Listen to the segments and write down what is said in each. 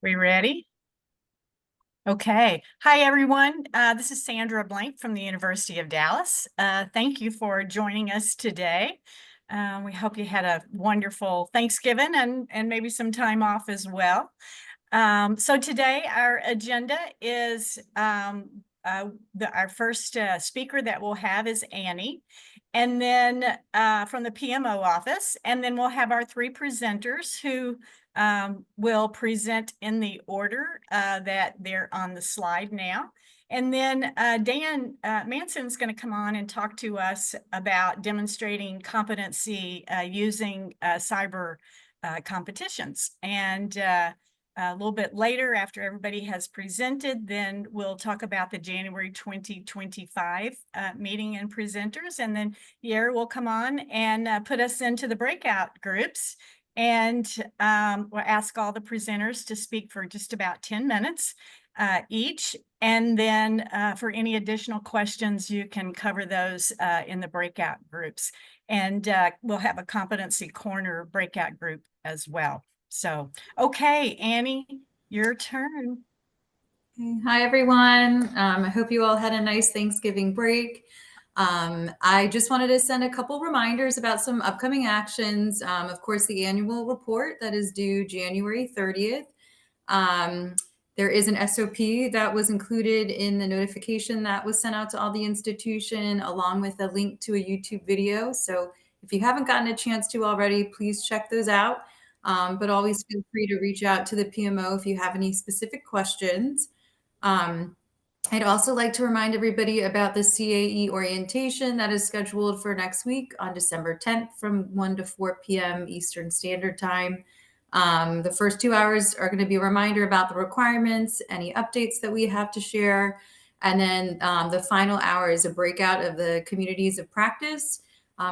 We ready? Okay. Hi, everyone. This is Sandra Blank from the University of Dallas. Thank you for joining us today. We hope you had a wonderful Thanksgiving and maybe some time off as well. So today our agenda is our first speaker that we'll have is Annie, and then from the PMO office, and then we'll have our three presenters who will present in the order that they're on the slide now. And then Dan Manson is going to come on and talk to us about demonstrating competency using cyber competitions. And a little bit later, after everybody has presented, then we'll talk about the January 2025 meeting and presenters. And then Yair will come on and put us into the breakout groups. And we'll ask all the presenters to speak for just about 10 minutes each. And then for any additional questions, you can cover those in the breakout groups. And we'll have a Competency Corner breakout group as well. So, okay, Annie, your turn. Hi, everyone. I hope you all had a nice Thanksgiving break. I just wanted to send a couple reminders about some upcoming actions. Of course, the annual report that is due January 30th. There is an SOP that was included in the notification that was sent out to all the institution, along with a link to a YouTube video. So if you haven't gotten a chance to already, please check those out. But always feel free to reach out to the PMO if you have any specific questions. I'd also like to remind everybody about the CAE orientation that is scheduled for next week on December 10th from 1 to 4 p.m. Eastern Standard Time. The first 2 hours are going to be a reminder about the requirements, any updates that we have to share. And then the final hour is a breakout of the communities of practice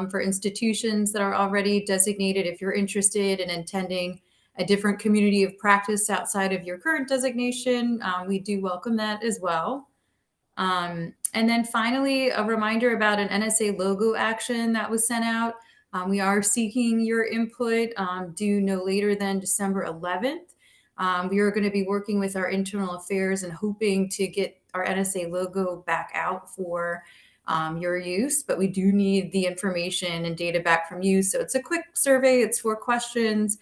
for institutions that are already designated. If you're interested in attending a different community of practice outside of your current designation, we do welcome that as well. And then finally, a reminder about an NSA logo action that was sent out. We are seeking your input due no later than December 11th. We are going to be working with our internal affairs and hoping to get our NSA logo back out for your use, but we do need the information and data back from you. So it's a quick survey. It's 4 questions.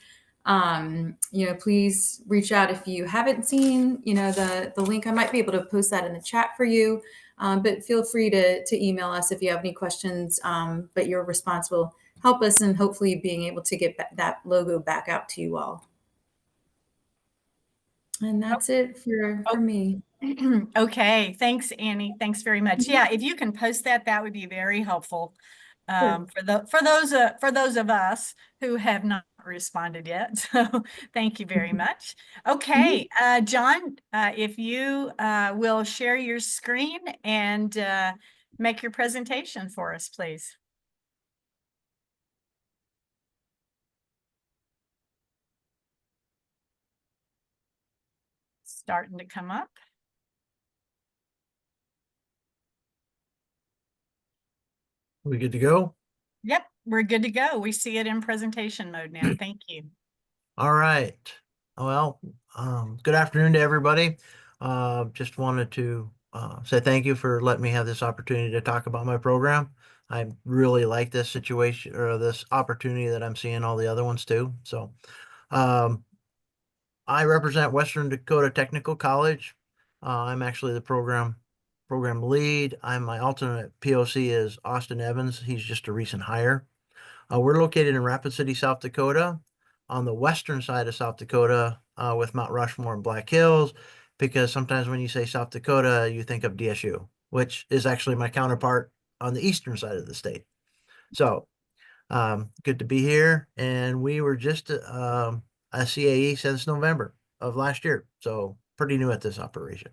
Please reach out if you haven't seen, the link. I might be able to post that in the chat for you, but feel free to email us if you have any questions. But your response will help us in hopefully being able to get that logo back out to you all. And that's it for me. Okay, thanks, Annie. Thanks very much. Yeah, if you can post that, that would be very helpful for those of us who have not responded yet. So thank you very much. Okay, John, if you will share your screen and make your presentation for us, please. Starting to come up. We good to go? Yep, we're good to go. We see it in presentation mode now. Thank you. All right. Well, good afternoon to everybody. Just wanted to say thank you for letting me have this opportunity to talk about my program. I really like this situation or this opportunity that I'm seeing all the other ones too. So I represent Western Dakota Technical College. I'm actually the program lead. My alternate POC is Austin Evans. He's just a recent hire. We're located in Rapid City, South Dakota, on the western side of South Dakota with Mount Rushmore and Black Hills, because sometimes when you say South Dakota, you think of DSU, which is actually my counterpart on the eastern side of the state. So good to be here. And we were just a CAE since November of last year. So pretty new at this operation.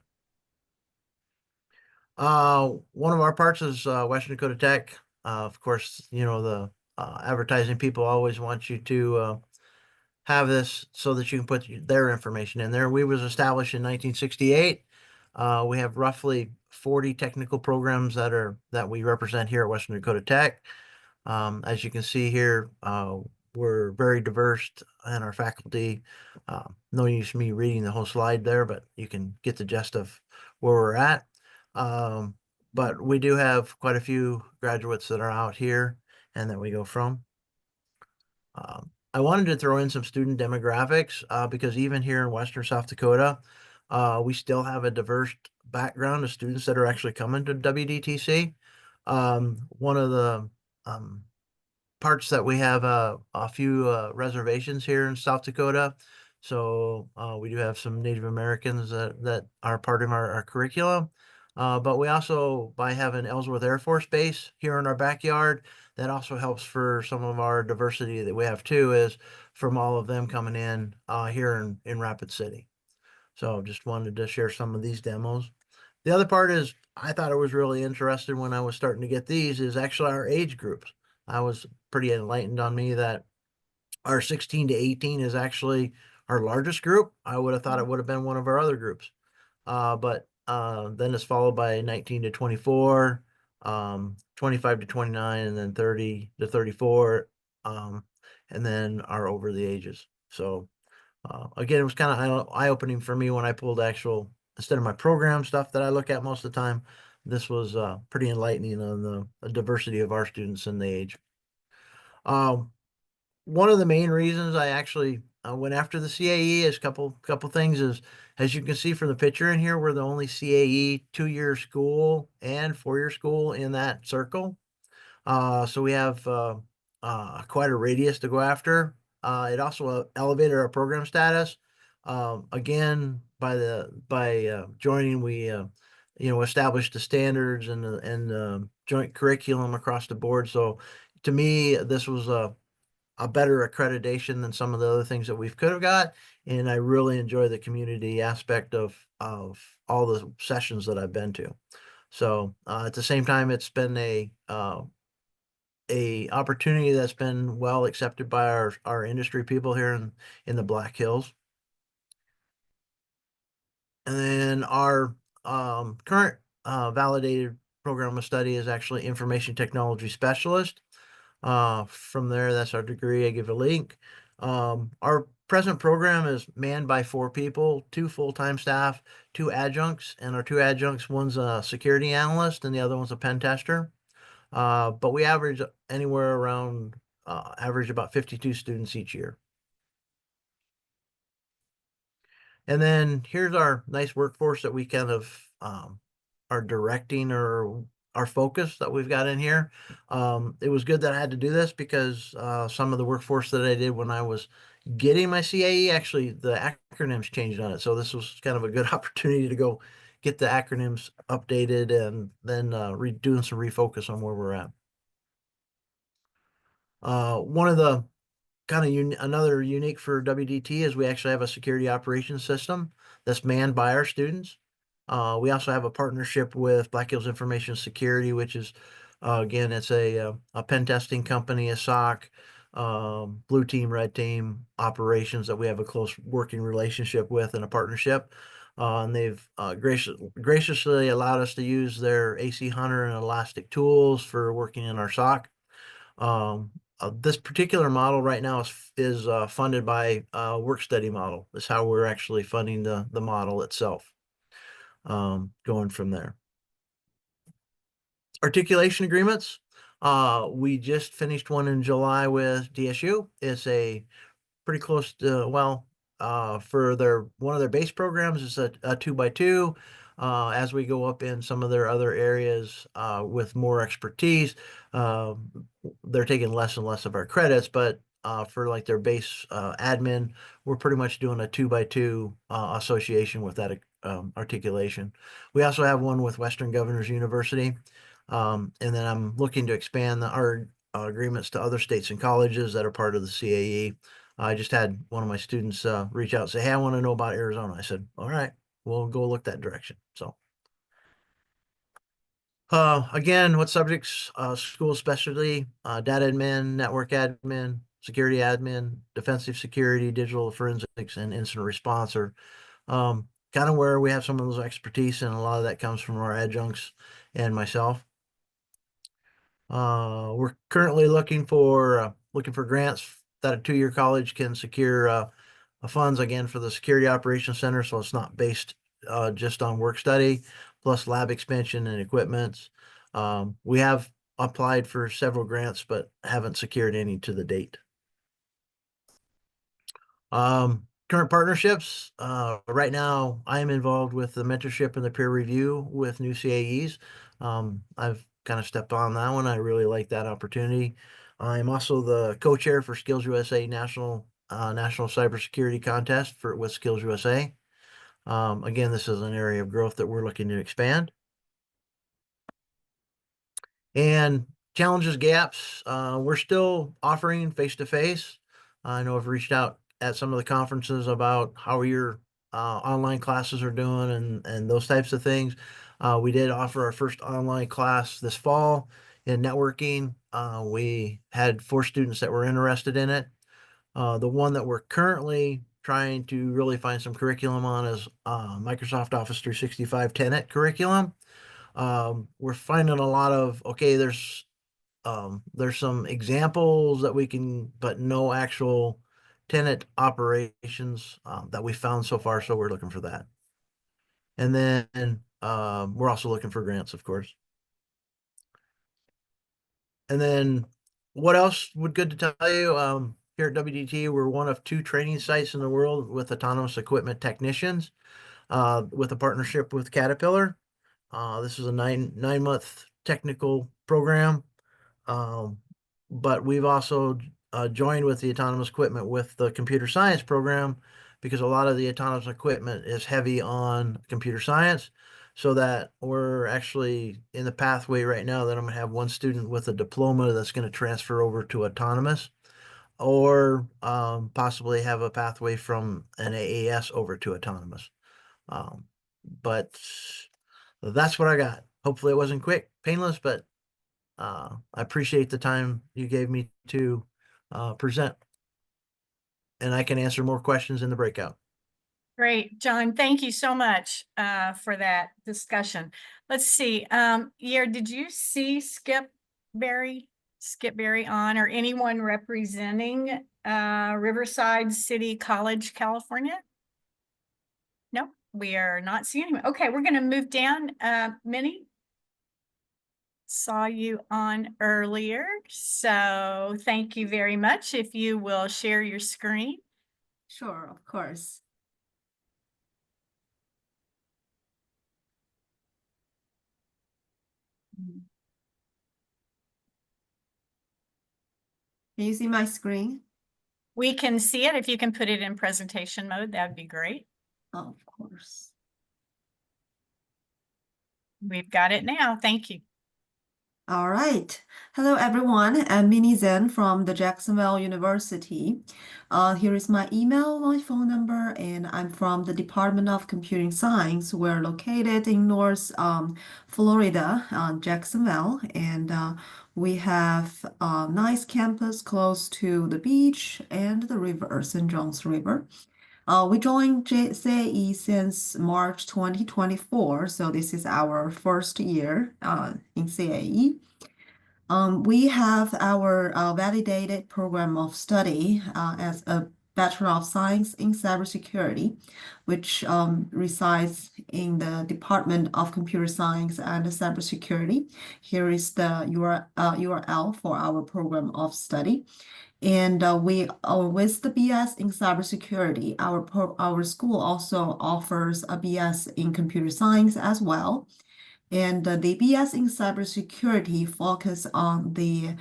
One of our parts is Western Dakota Tech. Of course, the advertising people always want you to have this so that you can put their information in there. We was established in 1968. We have roughly 40 technical programs that we represent here at Western Dakota Tech. As you can see here, we're very diverse in our faculty. No use me reading the whole slide there, but you can get the gist of where we're at. But we do have quite a few graduates that are out here and that we go from. I wanted to throw in some student demographics because even here in Western South Dakota, we still have a diverse background of students that are actually coming to WDTC. One of the parts that we have a few reservations here in South Dakota. So we do have some Native Americans that are part of our curriculum. But we also, by having Ellsworth Air Force Base here in our backyard, that also helps for some of our diversity that we have too, is from all of them coming in here in Rapid City. So just wanted to share some of these demos. The other part is I thought it was really interesting when I was starting to get these is actually our age groups. I was pretty enlightened on me that our 16 to 18 is actually our largest group. I would have thought it would have been one of our other groups. But then it's followed by 19 to 24, 25 to 29, and then 30 to 34, and then are over the ages. So again, it was kind of eye-opening for me when I pulled actual, instead of my program stuff that I look at most of the time, this was pretty enlightening on the diversity of our students and the age. One of the main reasons I actually went after the CAE is couple things is, as you can see from the picture in here, we're the only CAE 2-year school and 4-year school in that circle. So we have quite a radius to go after. It also elevated our program status. Again, by joining, we established the standards and the joint curriculum across the board. So to me, this was a better accreditation than some of the other things that we could have got. And I really enjoy the community aspect of all the sessions that I've been to. So at the same time, it's been a opportunity that's been well accepted by our industry people here in the Black Hills. And then our current validated program of study is actually information technology specialist. From there, that's our degree. I give a link. Our present program is manned by 4 people, 2 full-time staff, 2 adjuncts, and our 2 adjuncts, one's a security analyst and the other one's a pen tester. But we average anywhere around, average about 52 students each year. And then here's our nice workforce that we kind of are directing or our focus that we've got in here. It was good that I had to do this because some of the workforce that I did when I was getting my CAE, actually the acronyms changed on it. So this was kind of a good opportunity to go get the acronyms updated and then doing some refocus on where we're at. One of the kind of another unique for WDT is we actually have a security operations system that's manned by our students. We also have a partnership with Black Hills Information Security, which is, again, it's a pen testing company, a SOC, blue team, red team operations that we have a close working relationship with and a partnership. And they've graciously allowed us to use their AC Hunter and Elastic tools for working in our SOC. This particular model right now is funded by work study model. Is how we're actually funding the model itself. Going from there. Articulation agreements. We just finished one in July with DSU. It's a pretty close to, well, for one of their base programs is a 2x2. As we go up in some of their other areas with more expertise, they're taking less and less of our credits, but for like their base admin, we're pretty much doing a 2x2 association with that articulation. We also have one with Western Governors University. And then I'm looking to expand our agreements to other states and colleges that are part of the CAE. I just had one of my students reach out and say, hey, I want to know about Arizona. I said, all right, we'll go look that direction. So again, what subjects? School specialty, data admin, network admin, security admin, defensive security, digital forensics, and incident response are kind of where we have some of those expertise, and a lot of that comes from our adjuncts and myself. We're currently looking for grants that a two-year college can secure funds again for the Security Operations Center, so it's not based just on work study, plus lab expansion and equipment. We have applied for several grants, but haven't secured any to the date. Current partnerships. Right now, I am involved with the mentorship and the peer review with new CAEs. I've kind of stepped on that one. I really like that opportunity. I'm also the co-chair for Skills USA National Cybersecurity Contest with Skills USA. Again, this is an area of growth that we're looking to expand. And challenges, gaps, we're still offering face-to-face. I know I've reached out at some of the conferences about how your online classes are doing and those types of things. We did offer our first online class this fall in networking. We had 4 students that were interested in it. The one that we're currently trying to really find some curriculum on is Microsoft Office 365 Tenant curriculum. We're finding a lot of, okay, there's some examples that we can, but no actual tenant operations that we found so far. So we're looking for that. And then we're also looking for grants, of course. And then what else would good to tell you? Here at WDT, we're one of 2 training sites in the world with autonomous equipment technicians with a partnership with Caterpillar. This is a 9-month technical program. But we've also joined with the autonomous equipment with the computer science program because a lot of the autonomous equipment is heavy on computer science. So that we're actually in the pathway right now that I'm going to have one student with a diploma that's going to transfer over to autonomous, or possibly have a pathway from an AAS over to autonomous. But that's what I got. Hopefully it wasn't quick, painless, but I appreciate the time you gave me to present, and I can answer more questions in the breakout. Great, John. Thank you so much for that discussion. Let's see. Did you see Skip Berry on, or anyone representing Riverside City College, California? No, we are not seeing anyone. Okay, we're going to move down. Minnie, saw you on earlier, so thank you very much. If you will share your screen. Sure, of course. Can you see my screen? We can see it. If you can put it in presentation mode, that'd be great. Oh, of course. We've got it now. Thank you. All right. Hello, everyone. I'm Minnie Zeng from the Jacksonville University. Here is my email, my phone number, and I'm from the Department of Computing Science. We're located in North Florida, Jacksonville, and we have a nice campus close to the beach and the river, St. John's River. We joined CAE since March 2024, so this is our first year in CAE. We have our validated program of study as a Bachelor of Science in Cybersecurity, which resides in the Department of Computer Science and Cybersecurity. Here is the URL for our program of study. And with the BS in cybersecurity, our school also offers a BS in computer science as well. And the BS in cybersecurity focus on the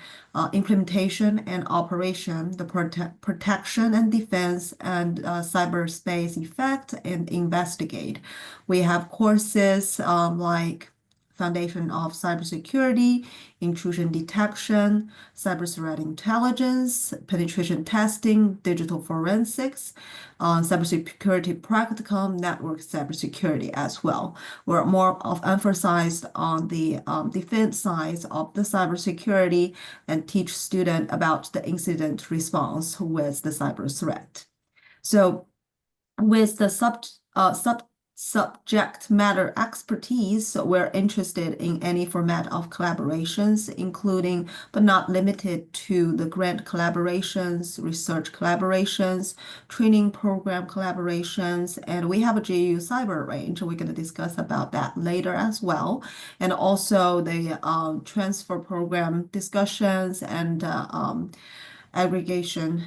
implementation and operation, the protection and defense, and cyberspace effect and investigate. We have courses like Foundation of Cybersecurity, Intrusion Detection, Cyber Threat Intelligence, Penetration Testing, Digital Forensics, Cybersecurity Practicum, Network Cybersecurity as well. We're more of emphasized on the defense side of the cybersecurity and teach students about the incident response with the cyber threat. So with the subject matter expertise, we're interested in any format of collaborations, including but not limited to the grant collaborations, research collaborations, training program collaborations, and we have a GU cyber range. We're going to discuss about that later as well, and also the transfer program discussions and aggregation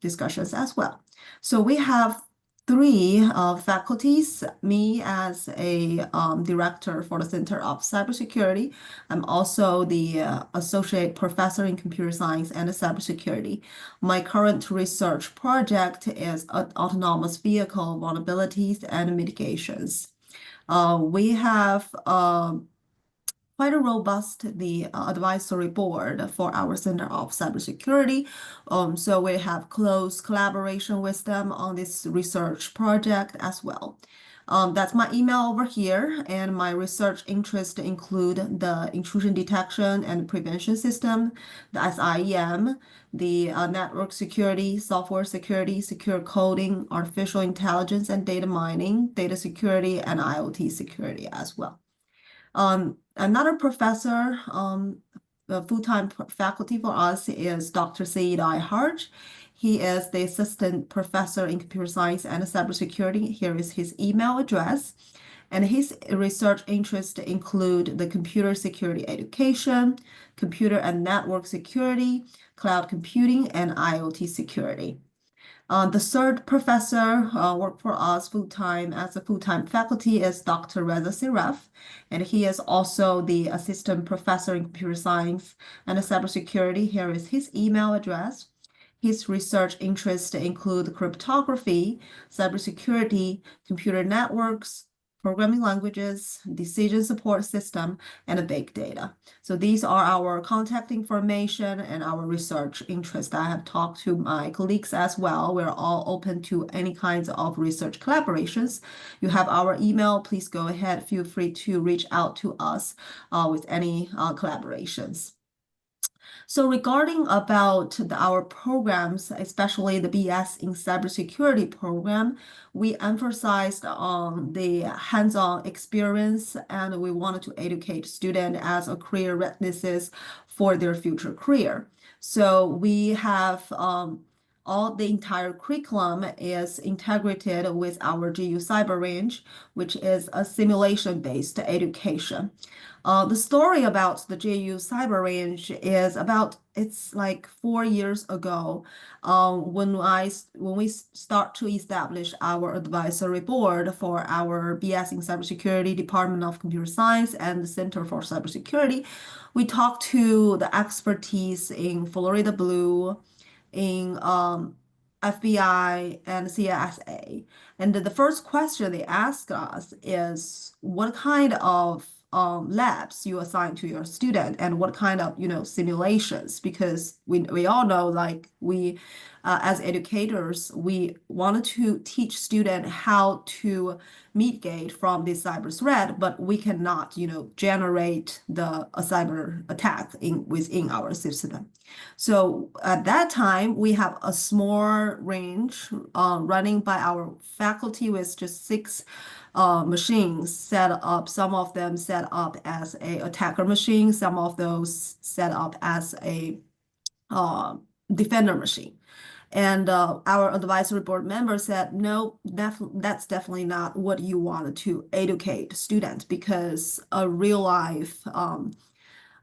discussions as well. So we have three faculties, me as a director for the Center of Cybersecurity. I'm also the associate professor in computer science and cybersecurity. My current research project is autonomous vehicle vulnerabilities and mitigations. We have quite a robust advisory board for our Center of Cybersecurity. So we have close collaboration with them on this research project as well. That's my email over here, and my research interests include the intrusion detection and prevention system, the SIEM, the network security, software security, secure coding, artificial intelligence and data mining, data security, and IoT security as well. Another professor, the full-time faculty for us is Dr. Saeed Harj. He is the assistant professor in computer science and cybersecurity. Here is his email address. And his research interests include the computer security education, computer and network security, cloud computing, and IoT security. The third professor worked for us full-time as a full-time faculty is Dr. Reza Siraf, and he is also the assistant professor in computer science and cybersecurity. Here is his email address. His research interests include cryptography, cybersecurity, computer networks, programming languages, decision support system, and big data. So these are our contact information and our research interest. I have talked to my colleagues as well. We're all open to any kinds of research collaborations. You have our email. Please go ahead. Feel free to reach out to us with any collaborations. So regarding about our programs, especially the BS in cybersecurity program, we emphasized on the hands-on experience, and we wanted to educate students as a career readiness for their future career. So we have all the entire curriculum is integrated with our GU Cyber Range, which is a simulation-based education. The story about the GU Cyber Range is about, it's like 4 years ago when we start to establish our advisory board for our BS in Cybersecurity, Department of Computer Science, and the Center for Cybersecurity. We talked to the expertise in Florida Blue, in FBI and CSA. And the first question they ask us is what kind of labs you assign to your student and what kind of simulations, because we all know, like, we as educators, we wanted to teach students how to mitigate from this cyber threat, but we cannot generate a cyber attack within our system. So at that time, we have a small range running by our faculty with just 6 machines set up. Some of them set up as a attacker machine, some of those set up as a defender machine. And our advisory board member said, no, that's definitely not what you wanted to educate students, because a real life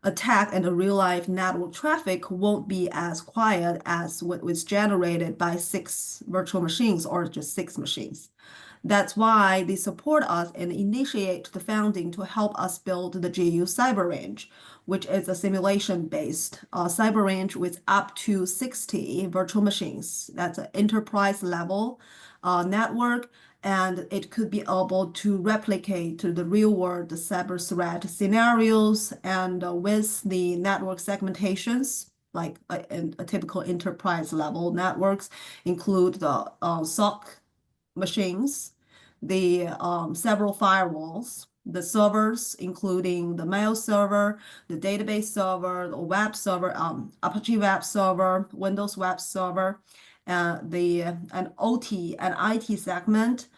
attack and a real life network traffic won't be as quiet as what was generated by 6 virtual machines or just 6 machines. That's why they support us and initiate the funding to help us build the GU Cyber Range, which is a simulation-based cyber range with up to 60 virtual machines. That's an enterprise level network, and it could be able to replicate the real-world cyber threat scenarios, and with the network segmentations, like a typical enterprise level networks include the SOC machines, the several firewalls, the servers, including the mail server, the database server, the web server, Apache web server, Windows web server, an OT and IT segment,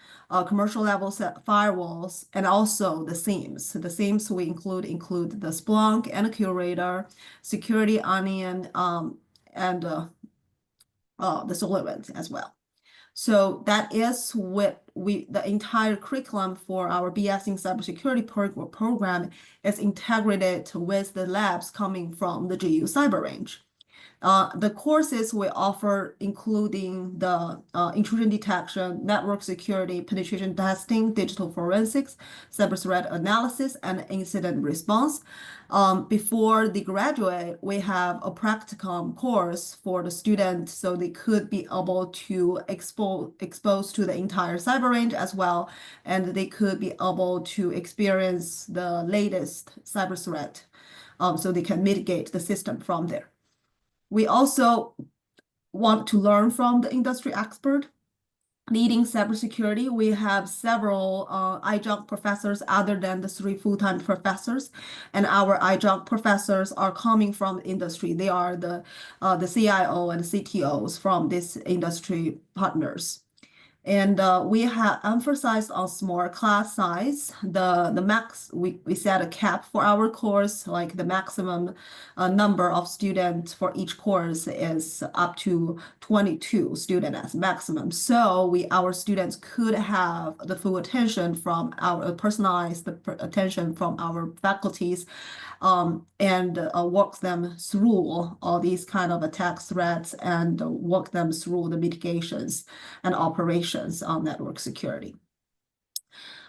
commercial level firewalls, and also the SIEMs. The SIEMs we include the Splunk and Curator, Security Onion, and the SolarWinds as well. So that is what the entire curriculum for our BS in cybersecurity program is integrated with the labs coming from the GU Cyber Range. The courses we offer including the intrusion detection, network security, penetration testing, digital forensics, cyber threat analysis, and incident response. Before they graduate, we have a practicum course for the student so they could be able to expose to the entire cyber range as well, and they could be able to experience the latest cyber threat so they can mitigate the system from there. We also want to learn from the industry expert leading cybersecurity. We have several adjunct professors other than the 3 full-time professors, and our adjunct professors are coming from industry. They are the CIO and CTOs from these industry partners. And we have emphasized on small class size. The max, we set a cap for our course, like the maximum number of students for each course is up to 22 students as maximum. So our students could have the full attention from our personalized attention from our faculties and walk them through all these kind of attack threats and walk them through the mitigations and operations on network security.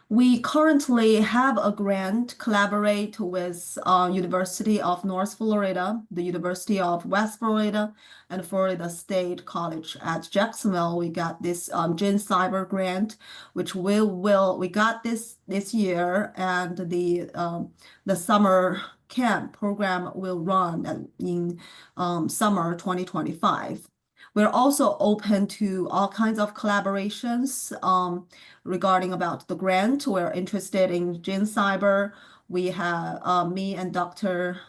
We currently have a grant collaborate with University of North Florida, the University of West Florida, and Florida State College at Jacksonville. We got this Gen Cyber grant, which we got this year, and the summer camp program will run in summer 2025. We're also open to all kinds of collaborations regarding about the grant. We're interested in Gen Cyber. We have me and Dr.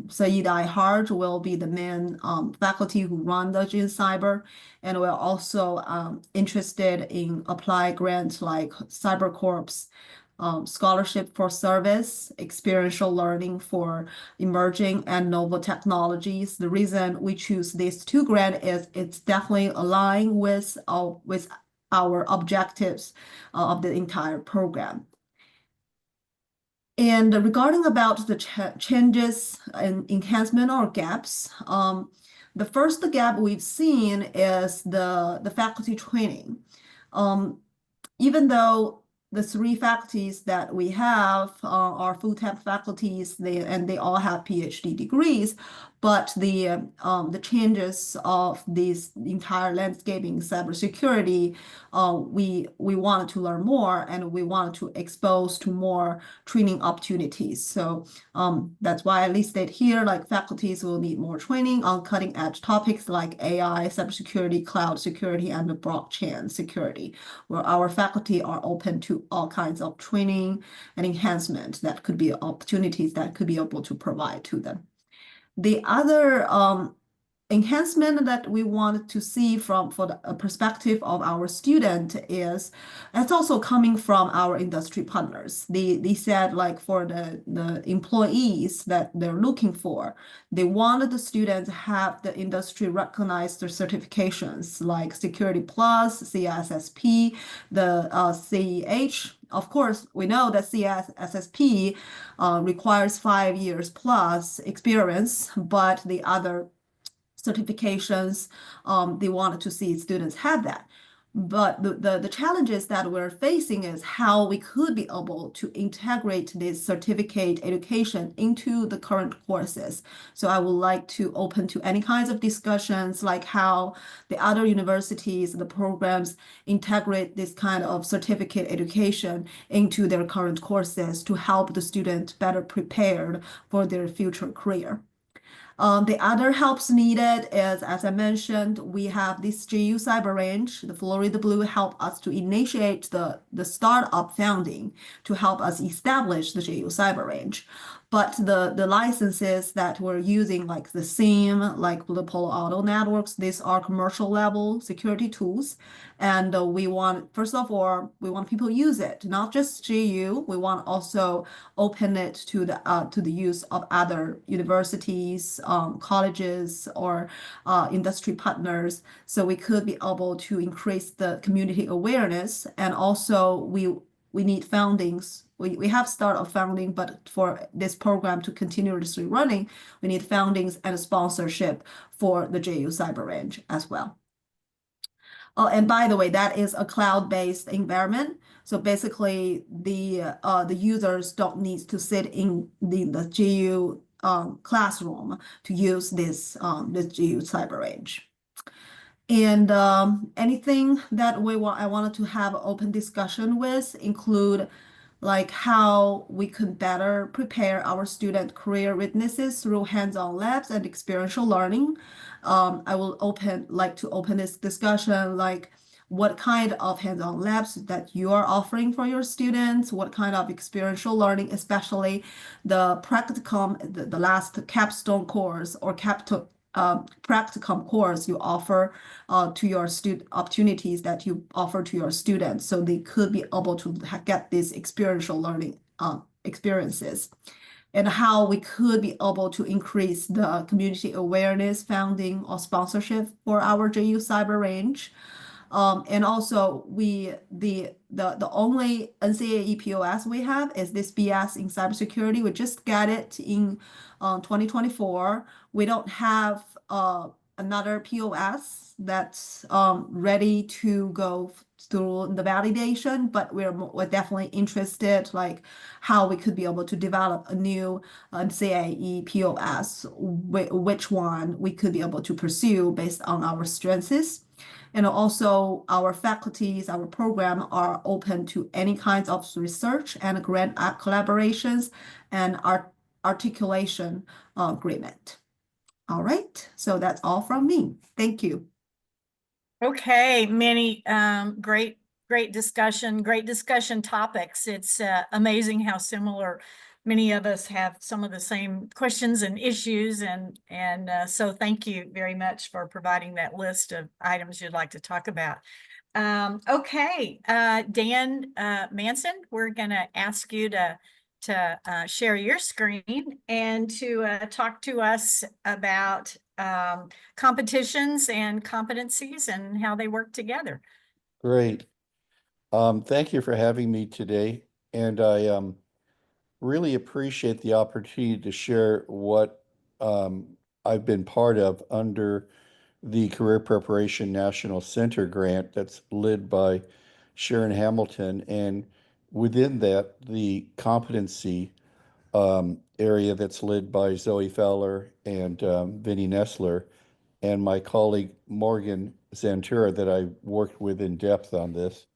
Saeed Harj will be the main faculty who run the Gen Cyber. And we're also interested in apply grants like CyberCorps, scholarship for service, experiential learning for emerging and novel technologies. The reason we choose these 2 grants is it's definitely aligned with our objectives of the entire program. And regarding about the changes and enhancement or gaps, the first gap we've seen is the faculty training. Even though the 3 faculties that we have are full-time faculties, they all have PhD degrees, but the changes of this entire landscape in cybersecurity, we wanted to learn more, and we wanted to expose to more training opportunities. So that's why I listed here, like faculties will need more training on cutting-edge topics like AI, cybersecurity, cloud security, and the blockchain security, where our faculty are open to all kinds of training and enhancement that could be opportunities that could be able to provide to them. The other enhancement that we want to see for the perspective of our student is that's also coming from our industry partners. They said, like, for the employees that they're looking for, they wanted the students have the industry recognized certifications like Security Plus, CISSP, the CEH. Of course, we know that CISSP requires 5 years plus experience, but the other certifications, they wanted to see students have that. But the challenges that we're facing is how we could be able to integrate this certificate education into the current courses. So I would like to open to any kinds of discussions, like how the other universities, the programs integrate this kind of certificate education into their current courses to help the student better prepared for their future career. The other helps needed is, as I mentioned, we have this GU Cyber Range. The Florida Blue help us to initiate the startup founding to help us establish the GU Cyber Range. But the licenses that we're using, like the SIEM, like the Palo Alto networks, these are commercial level security tools. And we want, first of all, we want people to use it, not just GU. We want also open it to the use of other universities, colleges, or industry partners. So we could be able to increase the community awareness, and also we need fundings. We have start of funding, but for this program to continuously running, we need fundings and sponsorship for the JU Cyber Range as well. Oh, and by the way, that is a cloud-based environment. So basically, the users don't need to sit in the GU classroom to use this GU Cyber Range. And anything that I wanted to have an open discussion with include like how we could better prepare our student career readiness through hands-on labs and experiential learning. I will like to open this discussion, like what kind of hands-on labs that you are offering for your students, what kind of experiential learning, especially the practicum, the last capstone course or practicum course you offer to your student, opportunities that you offer to your students, so they could be able to get these experiential learning experiences, and how we could be able to increase the community awareness, funding, or sponsorship for our JU Cyber Range. And also the only NCAE POS we have is this BS in cybersecurity. We just got it in 2024. We don't have another POS that's ready to go through the validation, but we're definitely interested, like how we could be able to develop a new CAE POS, which one we could be able to pursue based on our strengths. And also our faculties, our program are open to any kinds of research and grant collaborations and articulation agreement. All right, so that's all from me. Thank you. Okay, many great discussion, great discussion topics. It's amazing how similar many of us have some of the same questions and issues, and so thank you very much for providing that list of items you'd like to talk about. Okay, Dan Manson, we're going to ask you to share your screen and to talk to us about competitions and competencies and how they work together. Great. Thank you for having me today. And I really appreciate the opportunity to share what I've been part of under the Career Preparation National Center grant that's led by Sharon Hamilton. And within that, the competency area that's led by Zoe Fowler and Vinnie Nessler, and my colleague Morgan Zantura that I worked with in depth on this.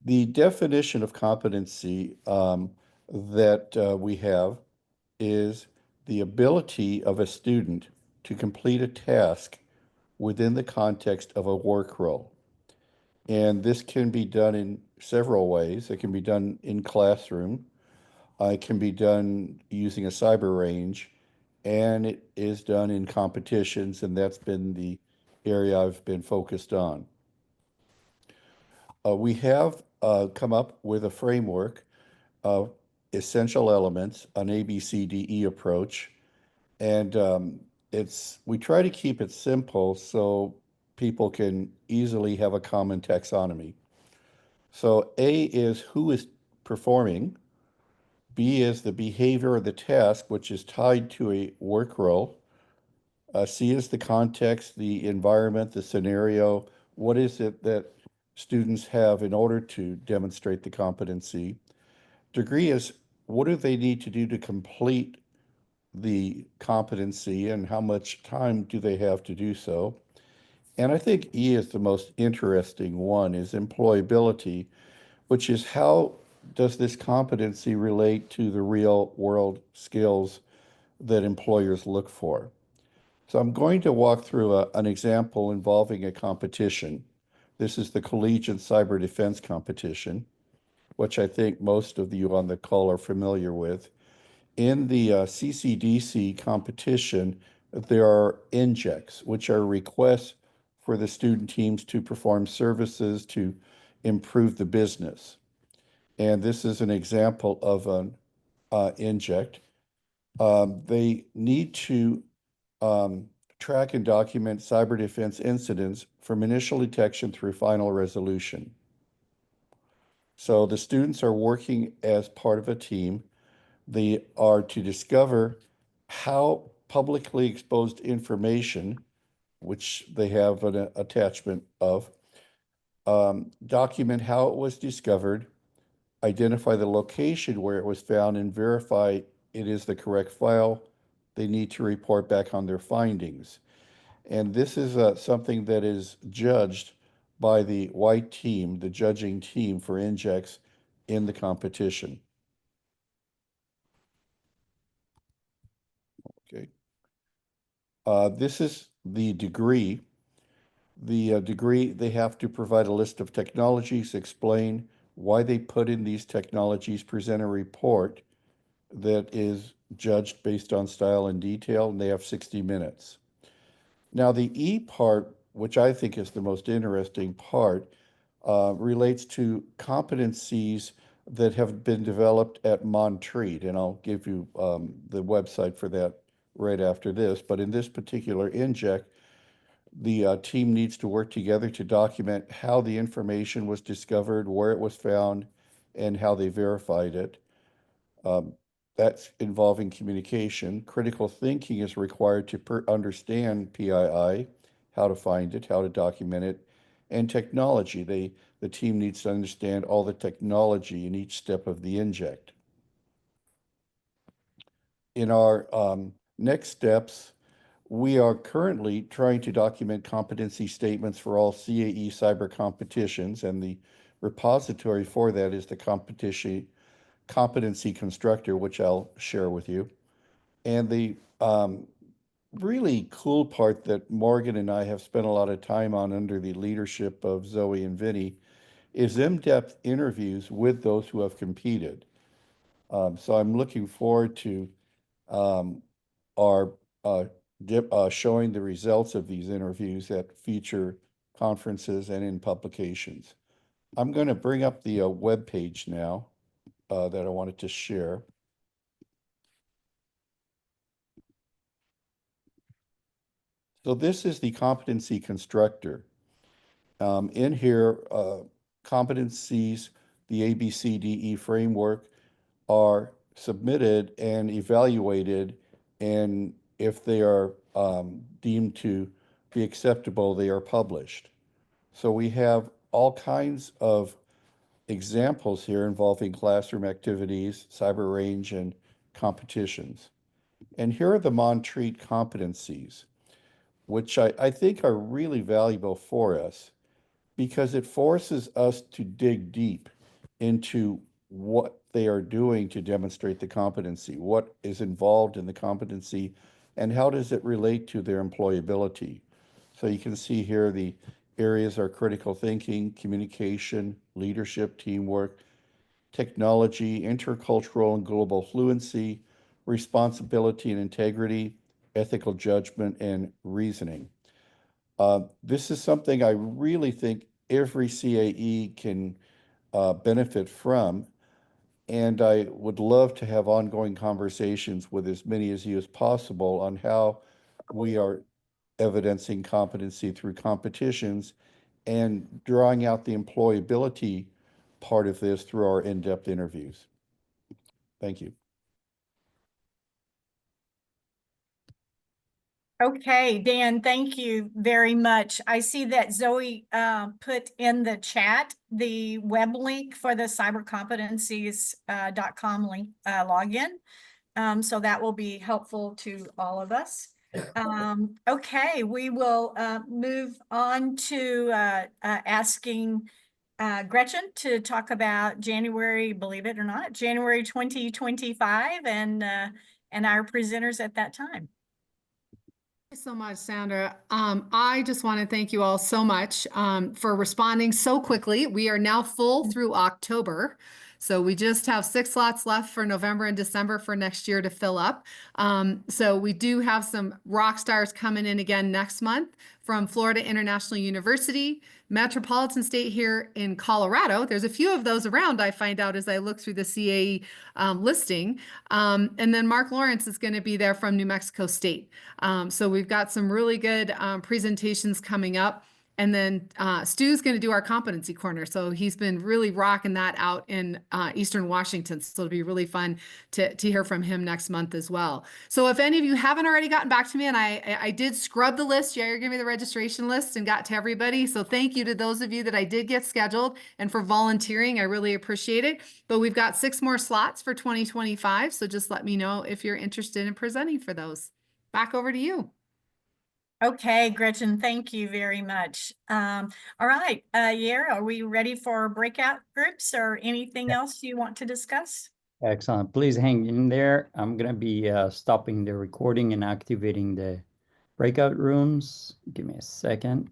The definition of competency that we have is the ability of a student to complete a task within the context of a work role. And this can be done in several ways. It can be done in classroom. It can be done using a cyber range, and it is done in competitions, and that's been the area I've been focused on. We have come up with a framework of essential elements, an ABCDE approach, and we try to keep it simple so people can easily have a common taxonomy. So A is who is performing. B is the behavior of the task, which is tied to a work role. C is the context, the environment, the scenario. What is it that students have in order to demonstrate the competency? Degree is what do they need to do to complete the competency, and how much time do they have to do so? And I think E is the most interesting one, is employability, which is how does this competency relate to the real world skills that employers look for? So I'm going to walk through an example involving a competition. This is the Collegiate Cyber Defense Competition. which I think most of you on the call are familiar with. In the CCDC competition, there are injects, which are requests for the student teams to perform services to improve the business. And this is an example of an inject. They need to track and document cyber defense incidents from initial detection through final resolution. So the students are working as part of a team. They are to discover how publicly exposed information, which they have an attachment of, document how it was discovered, identify the location where it was found, and verify it is the correct file. They need to report back on their findings. And this is something that is judged by the white team, the judging team for injects in the competition. Okay. This is the degree. The degree, they have to provide a list of technologies, explain why they put in these technologies, present a report that is judged based on style and detail, and they have 60 minutes. Now, the E part, which I think is the most interesting part, relates to competencies that have been developed at Montreat, and I'll give you the website for that right after this. But in this particular inject, the team needs to work together to document how the information was discovered, where it was found, and how they verified it. That's involving communication. Critical thinking is required to understand PII, how to find it, how to document it, and technology. The team needs to understand all the technology in each step of the inject. In our next steps, we are currently trying to document competency statements for all CAE cyber competitions, and the repository for that is the competency constructor, which I'll share with you. And the really cool part that Morgan and I have spent a lot of time on under the leadership of Zoe and Vinny is in-depth interviews with those who have competed. So I'm looking forward to our showing the results of these interviews at future conferences and in publications. I'm going to bring up the web page now that I wanted to share. So this is the competency constructor. In here, competencies, the ABCDE framework, are submitted and evaluated, and if they are deemed to be acceptable, they are published. So we have all kinds of examples here involving classroom activities, cyber range, and competitions. And here are the Montreat competencies, which I think are really valuable for us because it forces us to dig deep into what they are doing to demonstrate the competency, what is involved in the competency, and how does it relate to their employability. So you can see here the areas are critical thinking, communication, leadership, teamwork, technology, intercultural and global fluency, responsibility and integrity, ethical judgment, and reasoning. This is something I really think every CAE can benefit from, and I would love to have ongoing conversations with as many of you as possible on how we are evidencing competency through competitions and drawing out the employability part of this through our in-depth interviews. Thank you. Okay, Dan, thank you very much. I see that Zoe put in the chat the web link for the cybercompetencies.com link login. So that will be helpful to all of us. Okay, we will move on to asking Gretchen to talk about January, believe it or not, January 2025 and our presenters at that time. So much, Sandra. I just want to thank you all so much for responding so quickly. We are now full through October. So we just have 6 slots left for November and December for next year to fill up. So we do have some rock stars coming in again next month from Florida International University, Metropolitan State here in Colorado. There's a few of those around, I find out as I look through the CAE listing. And then Mark Lawrence is going to be there from New Mexico State. So we've got some really good presentations coming up. And then Stu's going to do our Competency Corner. So he's been really rocking that out in Eastern Washington. So it'll be really fun to hear from him next month as well. So if any of you haven't already gotten back to me, and I did scrub the list, Jair gave me the registration list and got to everybody. So thank you to those of you that I did get scheduled and for volunteering. I really appreciate it. But we've got 6 more slots for 2025. So just let me know if you're interested in presenting for those. Back over to you. Okay, Gretchen, thank you very much. All right, Yair, are we ready for breakout groups or anything else you want to discuss? Excellent. Please hang in there. I'm going to be stopping the recording and activating the breakout rooms. Give me a second.